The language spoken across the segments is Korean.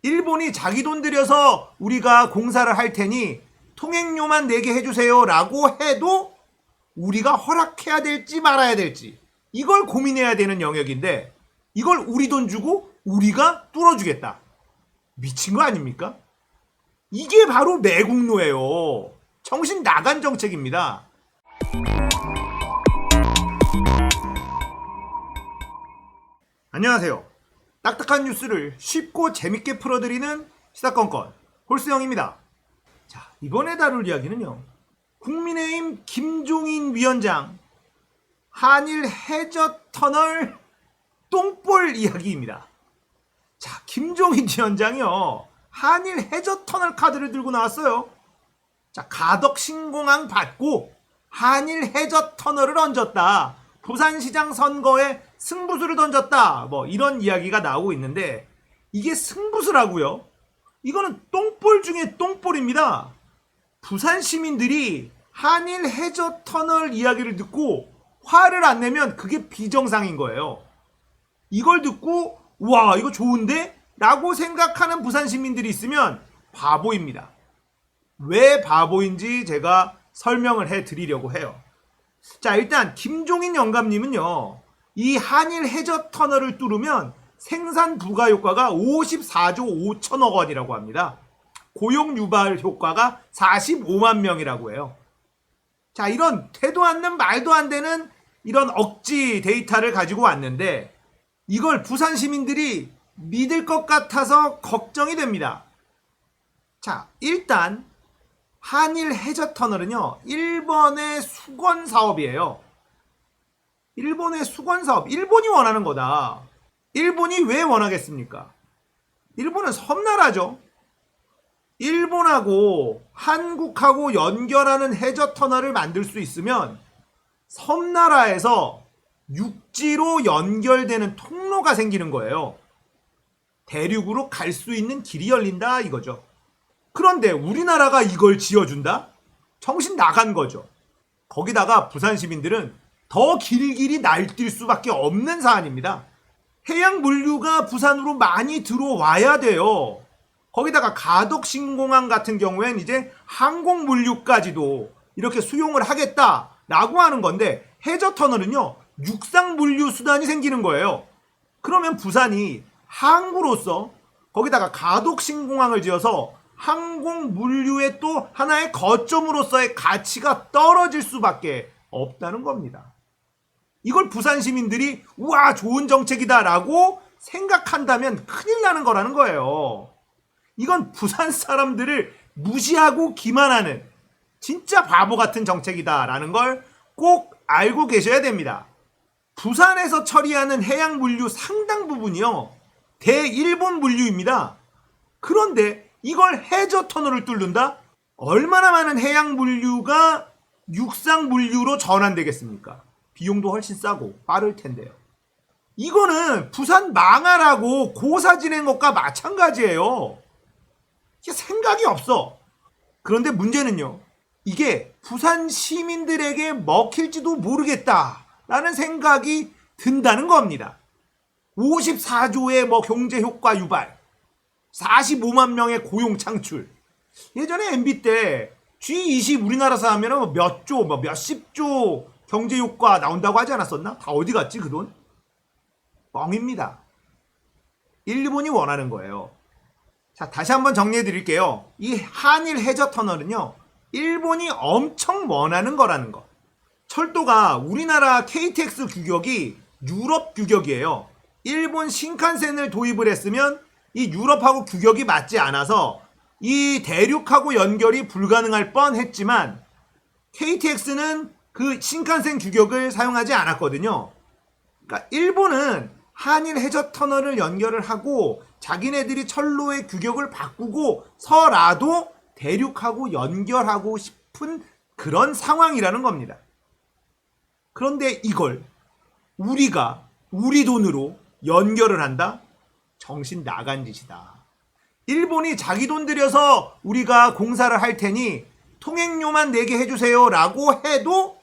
일본이 자기 돈 들여서 우리가 공사를 할 테니 통행료만 내게 해주세요 라고 해도 우리가 허락해야 될지 말아야 될지 이걸 고민해야 되는 영역인데 이걸 우리 돈 주고 우리가 뚫어주겠다. 미친 거 아닙니까? 이게 바로 매국노예요. 정신 나간 정책입니다. 안녕하세요. 딱딱한 뉴스를 쉽고 재밌게 풀어드리는 시사건건 홀수영입니다. 자, 이번에 다룰 이야기는요. 국민의힘 김종인 위원장 한일 해저터널 똥볼 이야기입니다. 자, 김종인 위원장이요. 한일 해저터널 카드를 들고 나왔어요. 자, 가덕신공항 받고 한일 해저터널을 얹었다. 부산시장 선거에 승부수를 던졌다. 뭐 이런 이야기가 나오고 있는데 이게 승부수라고요? 이거는 똥볼 중에 똥볼입니다. 부산 시민들이 한일 해저터널 이야기를 듣고 화를 안 내면 그게 비정상인 거예요. 이걸 듣고 와 이거 좋은데? 라고 생각하는 부산 시민들이 있으면 바보입니다. 왜 바보인지 제가 설명을 해드리려고 해요. 자, 일단 김종인 영감님은요. 이 한일 해저터널을 뚫으면 생산 부가 효과가 54조 5천억 원이라고 합니다. 고용 유발 효과가 45만 명이라고 해요. 자, 이런 되도 않는 말도 안 되는 이런 억지 데이터를 가지고 왔는데 이걸 부산 시민들이 믿을 것 같아서 걱정이 됩니다. 자, 일단 한일 해저터널은요. 일본의 수건 사업이에요. 일본의 수건 사업. 일본이 원하는 거다. 일본이 왜 원하겠습니까? 일본은 섬나라죠. 일본하고 한국하고 연결하는 해저터널을 만들 수 있으면 섬나라에서 육지로 연결되는 통로가 생기는 거예요. 대륙으로 갈 수 있는 길이 열린다 이거죠. 그런데 우리나라가 이걸 지어준다? 정신 나간 거죠. 거기다가 부산 시민들은 더 길길이 날뛸 수밖에 없는 사안입니다. 해양 물류가 부산으로 많이 들어와야 돼요. 거기다가 가덕신공항 같은 경우엔 이제 항공 물류까지도 이렇게 수용을 하겠다라고 하는 건데 해저터널은요. 육상 물류 수단이 생기는 거예요. 그러면 부산이 항구로서 거기다가 가덕신공항을 지어서 항공 물류의 또 하나의 거점으로서의 가치가 떨어질 수밖에 없다는 겁니다. 이걸 부산 시민들이 우와 좋은 정책이다 라고 생각한다면 큰일 나는 거라는 거예요. 이건 부산 사람들을 무시하고 기만하는 진짜 바보 같은 정책이다 라는 걸 꼭 알고 계셔야 됩니다. 부산에서 처리하는 해양 물류 상당 부분이요. 대일본 물류입니다. 그런데 이걸 해저터널을 뚫는다? 얼마나 많은 해양 물류가 육상 물류로 전환되겠습니까? 비용도 훨씬 싸고 빠를 텐데요. 이거는 부산 망하라고 고사 지낸 것과 마찬가지예요. 이게 생각이 없어. 그런데 문제는요. 이게 부산 시민들에게 먹힐지도 모르겠다라는 생각이 든다는 겁니다. 54조의 뭐 경제 효과 유발, 45만 명의 고용 창출. 예전에 MB 때 G20 우리나라에서 하면 몇 조, 몇십 조 경제 효과 나온다고 하지 않았었나? 다 어디 갔지 그 돈? 뻥입니다. 일본이 원하는 거예요. 자, 다시 한번 정리해 드릴게요. 이 한일 해저터널은요. 일본이 엄청 원하는 거라는 거. 철도가 우리나라 KTX 규격이 유럽 규격이에요. 일본 신칸센을 도입을 했으면 이 유럽하고 규격이 맞지 않아서 이 대륙하고 연결이 불가능할 뻔했지만 KTX는 그 신칸센 규격을 사용하지 않았거든요. 그러니까 일본은 한일 해저터널을 연결을 하고 자기네들이 철로의 규격을 바꾸고 서라도 대륙하고 연결하고 싶은 그런 상황이라는 겁니다. 그런데 이걸 우리가 우리 돈으로 연결을 한다? 정신 나간 짓이다. 일본이 자기 돈 들여서 우리가 공사를 할 테니 통행료만 내게 해주세요 라고 해도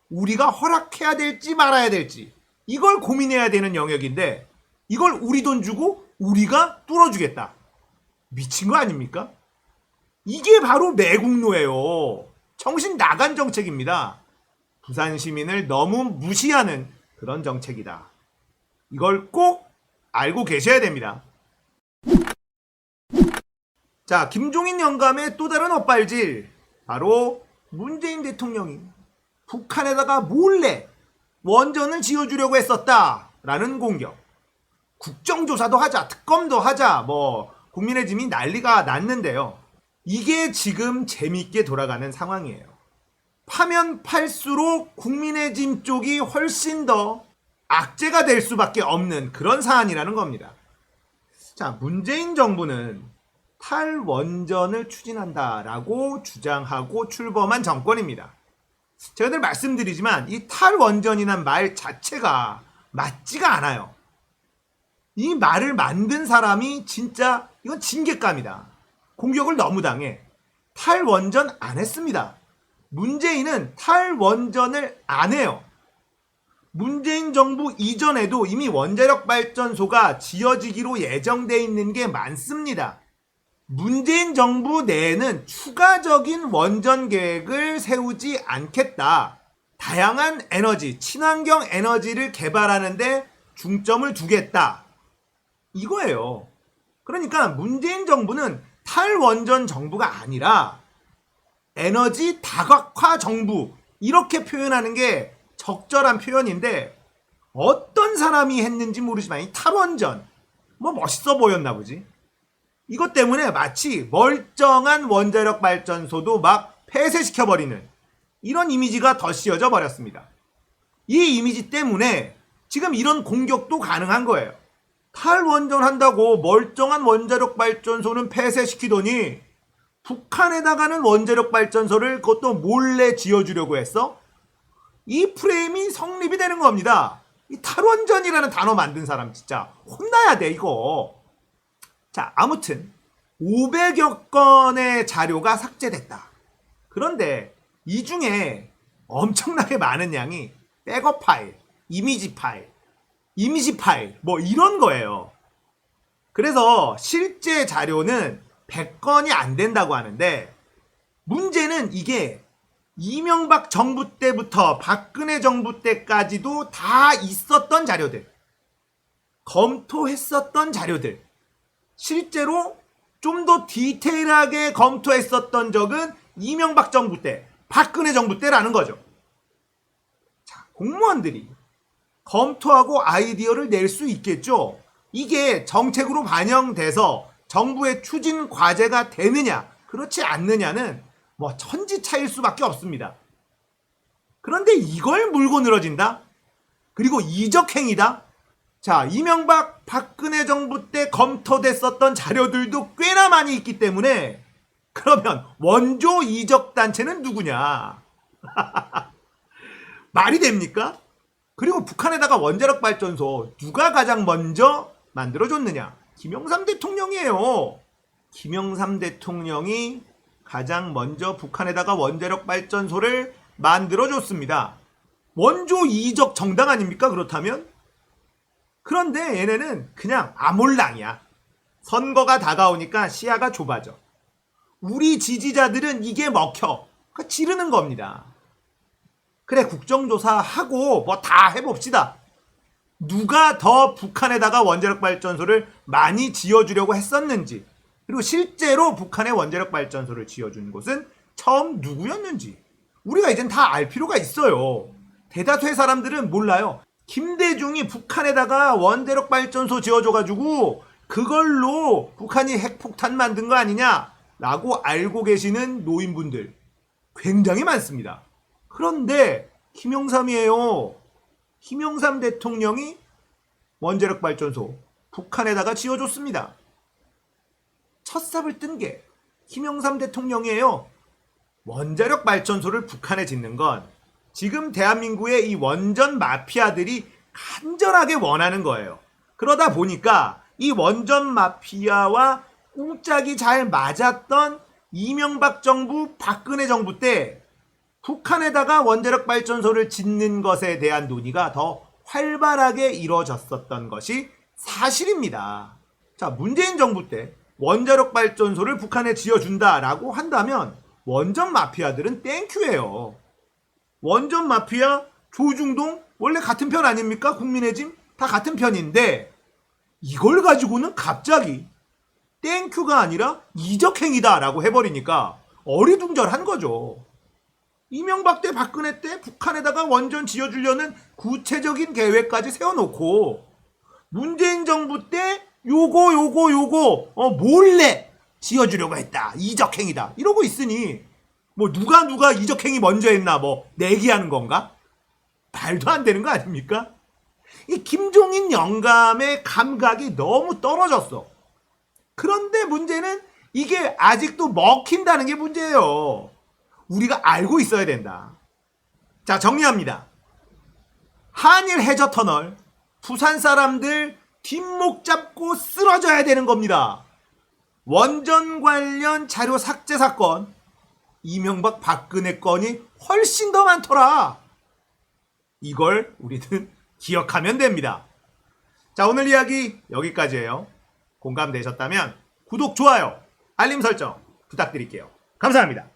우리가 허락해야 될지 말아야 될지 이걸 고민해야 되는 영역인데 이걸 우리 돈 주고 우리가 뚫어주겠다. 미친 거 아닙니까? 이게 바로 매국노예요. 정신 나간 정책입니다. 부산 시민을 너무 무시하는 그런 정책이다. 이걸 꼭 알고 계셔야 됩니다. 자, 김종인 영감의 또 다른 엇발질. 바로 문재인 대통령이 북한에다가 몰래 원전을 지어주려고 했었다라는 공격. 국정조사도 하자, 특검도 하자, 국민의 짐이 난리가 났는데요. 이게 지금 재밌게 돌아가는 상황이에요. 파면 팔수록 국민의 짐 쪽이 훨씬 더 악재가 될 수밖에 없는 그런 사안이라는 겁니다. 자, 문재인 정부는 탈원전을 추진한다라고 주장하고 출범한 정권입니다. 제가 늘 말씀드리지만 이 탈원전이란 말 자체가 맞지가 않아요. 이 말을 만든 사람이 진짜 이건 징계감이다. 공격을 너무 당해. 탈원전 안 했습니다. 문재인은 탈원전을 안 해요. 문재인 정부 이전에도 이미 원자력 발전소가 지어지기로 예정돼 있는 게 많습니다. 문재인 정부 내에는 추가적인 원전 계획을 세우지 않겠다. 다양한 에너지, 친환경 에너지를 개발하는데 중점을 두겠다. 이거예요. 그러니까 문재인 정부는 탈원전 정부가 아니라 에너지 다각화 정부, 이렇게 표현하는 게 적절한 표현인데 어떤 사람이 했는지 모르지만 이 탈원전 멋있어 보였나 보지. 이것 때문에 마치 멀쩡한 원자력 발전소도 막 폐쇄시켜버리는 이런 이미지가 더 씌워져 버렸습니다. 이 이미지 때문에 지금 이런 공격도 가능한 거예요. 탈원전 한다고 멀쩡한 원자력 발전소는 폐쇄시키더니 북한에다가는 원자력 발전소를 그것도 몰래 지어주려고 했어? 이 프레임이 성립이 되는 겁니다. 이 탈원전이라는 단어 만든 사람 진짜 혼나야 돼 이거. 자, 아무튼 500여 건의 자료가 삭제됐다. 그런데 이 중에 엄청나게 많은 양이 백업 파일, 이미지 파일 이런 거예요. 그래서 실제 자료는 100건이 안 된다고 하는데 문제는 이게 이명박 정부 때부터 박근혜 정부 때까지도 다 있었던 자료들, 검토했었던 자료들, 실제로 좀 더 디테일하게 검토했었던 적은 이명박 정부 때, 박근혜 정부 때라는 거죠. 자, 공무원들이 검토하고 아이디어를 낼 수 있겠죠. 이게 정책으로 반영돼서 정부의 추진 과제가 되느냐, 그렇지 않느냐는 천지차일 수밖에 없습니다. 그런데 이걸 물고 늘어진다? 그리고 이적행위다? 자, 이명박 박근혜 정부 때 검토됐었던 자료들도 꽤나 많이 있기 때문에 그러면 원조 이적단체는 누구냐? 말이 됩니까? 그리고 북한에다가 원자력 발전소 누가 가장 먼저 만들어줬느냐? 김영삼 대통령이에요. 김영삼 대통령이 가장 먼저 북한에다가 원자력 발전소를 만들어줬습니다. 원조 이적 정당 아닙니까? 그렇다면? 그런데 얘네는 그냥 아몰랑이야. 선거가 다가오니까 시야가 좁아져. 우리 지지자들은 이게 먹혀. 지르는 겁니다. 그래, 국정조사하고 다 해봅시다. 누가 더 북한에다가 원자력 발전소를 많이 지어주려고 했었는지, 그리고 실제로 북한의 원자력 발전소를 지어준 곳은 처음 누구였는지 우리가 이젠 다 알 필요가 있어요. 대다수의 사람들은 몰라요. 김대중이 북한에다가 원자력 발전소 지어줘가지고 그걸로 북한이 핵폭탄 만든 거 아니냐라고 알고 계시는 노인분들 굉장히 많습니다. 그런데 김영삼이에요. 김영삼 대통령이 원자력 발전소 북한에다가 지어줬습니다. 첫 삽을 뜬 게 김영삼 대통령이에요. 원자력 발전소를 북한에 짓는 건 지금 대한민국의 이 원전 마피아들이 간절하게 원하는 거예요. 그러다 보니까 이 원전 마피아와 꿍짝이 잘 맞았던 이명박 정부, 박근혜 정부 때 북한에다가 원자력 발전소를 짓는 것에 대한 논의가 더 활발하게 이루어졌었던 것이 사실입니다. 자, 문재인 정부 때 원자력 발전소를 북한에 지어준다라고 한다면 원전 마피아들은 땡큐예요. 원전 마피아 조중동 원래 같은 편 아닙니까? 국민의 짐 다 같은 편인데 이걸 가지고는 갑자기 땡큐가 아니라 이적행위다라고 해버리니까 어리둥절한 거죠. 이명박 때 박근혜 때 북한에다가 원전 지어주려는 구체적인 계획까지 세워놓고 문재인 정부 때 요거 몰래 지어주려고 했다. 이적행위다. 이러고 있으니 뭐 누가 이적행위 먼저 했나 뭐 내기하는 건가? 말도 안 되는 거 아닙니까? 이 김종인 영감의 감각이 너무 떨어졌어. 그런데 문제는 이게 아직도 먹힌다는 게 문제예요. 우리가 알고 있어야 된다. 자, 정리합니다. 한일 해저터널 부산 사람들 뒷목 잡고 쓰러져야 되는 겁니다. 원전 관련 자료 삭제 사건 이명박 박근혜 건이 훨씬 더 많더라. 이걸 우리는 기억하면 됩니다. 자, 오늘 이야기 여기까지예요. 공감되셨다면 구독, 좋아요, 알림 설정 부탁드릴게요. 감사합니다.